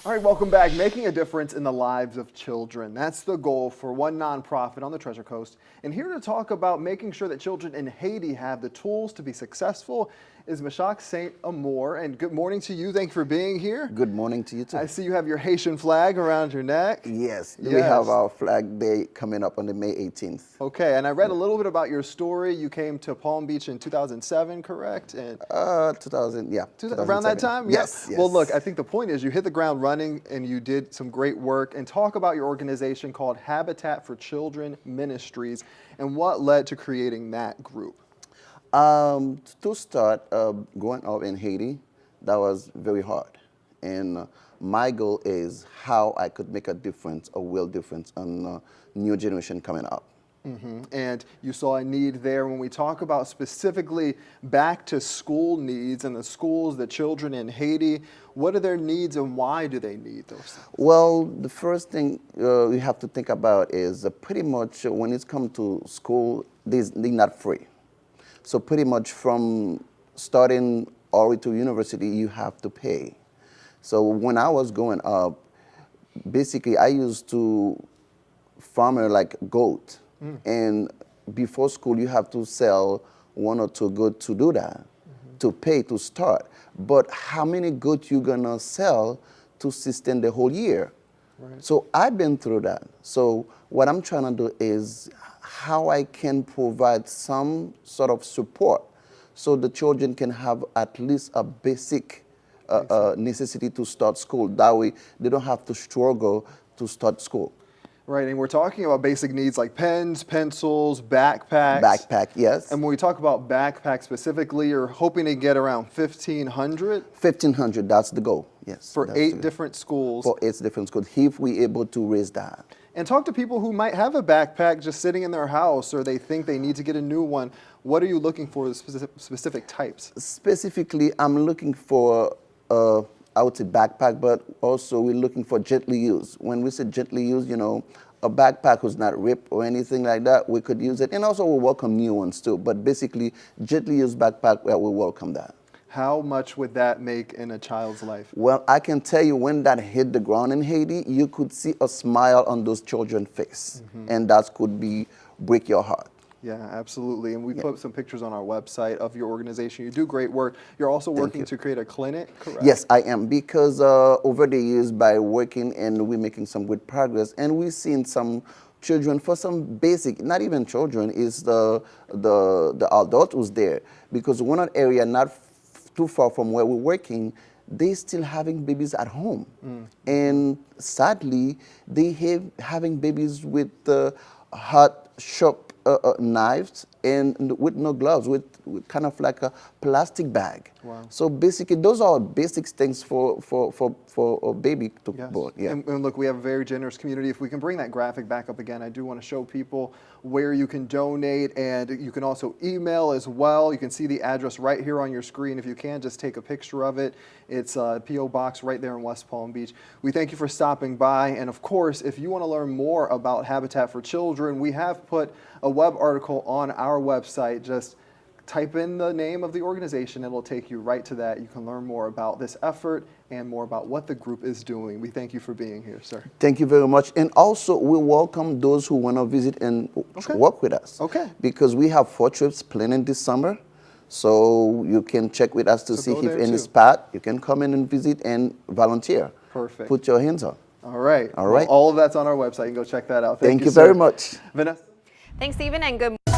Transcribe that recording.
All right, welcome back. Making a difference in the lives of children. That's the goal for one nonprofit on the Treasure Coast. And here to talk about making sure that children in Haiti have the tools to be successful is Meshach St. Amour. And good morning to you. Thank you for being here. Good morning to you too. I see you have your Haitian flag around your neck. Yes, we have our Flag Day coming up on the May 18th. Okay, and I read a little bit about your story. You came to Palm Beach in 2007, correct? And 2000, yeah. around that time? Yes, yes. Well, look, I think the point is you hit the ground running and you did some great work. And talk about your organization called Habitat for Children Ministries and what led to creating that group. To start, growing up in Haiti, that was very hard. And my goal is how I could make a difference, a real difference on the new generation coming up. And you saw a need there. When we talk about specifically back to school needs and the schools, the children in Haiti, what are their needs and why do they need those things? Well, the first thing we have to think about is pretty much when it's come to school, they're not free. So pretty much from starting all the way to university, you have to pay. So when I was growing up, basically I used to farm like goat. And before school, you have to sell one or two goats to do that, to pay to start. But how many goats you gonna sell to sustain the whole year? Right. So I've been through that. So what I'm trying to do is how I can provide some sort of support so the children can have at least a basic necessity to start school. That way they don't have to struggle to start school. Right, and we're talking about basic needs like pens, pencils, backpacks. Backpack, yes. And when we talk about backpacks specifically, you're hoping to get around 1,500? 1,500, that's the goal, yes. For 8 different schools. For 8 different schools, if we're able to raise that. And talk to people who might have a backpack just sitting in their house or they think they need to get a new one. What are you looking for, the specific types? Specifically, I'm looking for I would say backpack, but also we're looking for gently used. When we say gently used, you know, a backpack who's not ripped or anything like that, we could use it. And also we welcome new ones too, but basically gently used backpack, we welcome that. How much would that make in a child's life? Well, I can tell you when that hit the ground in Haiti, you could see a smile on those children's face. And that could break your heart. Yeah, absolutely. And we put some pictures on our website of your organization. You do great work. You're also working to create a clinic, correct? Yes, I am, because over the years by working and we're making some good progress, and we've seen some children for some basic, not even children, is the adult who's there. Because one area not too far from where we're working, they still having babies at home. And sadly, they having babies with hot, sharp knives and with no gloves, with kind of like a plastic bag. Wow. So basically, those are basic things for a baby to born. Yeah. And look, we have a very generous community. If we can bring that graphic back up again, I do want to show people where you can donate, and you can also email as well. You can see the address right here on your screen. If you can, just take a picture of it. It's a P.O. Box right there in West Palm Beach. We thank you for stopping by. And of course, if you want to learn more about Habitat for Children, we have put a web article on our website. Just type in the name of the organization. It'll take you right to that. You can learn more about this effort and more about what the group is doing. We thank you for being here, sir. Thank you very much. And also, we welcome those who want to visit and work with us. Okay. Because we have 4 trips planned this summer. So you can check with us to see if any spot, you can come in and visit and volunteer. Perfect. Put your hands on. All right. All right. Well, all of that's on our website. You can go check that out. Thank you very much. Vanessa. Thanks, Stephen, and good morning.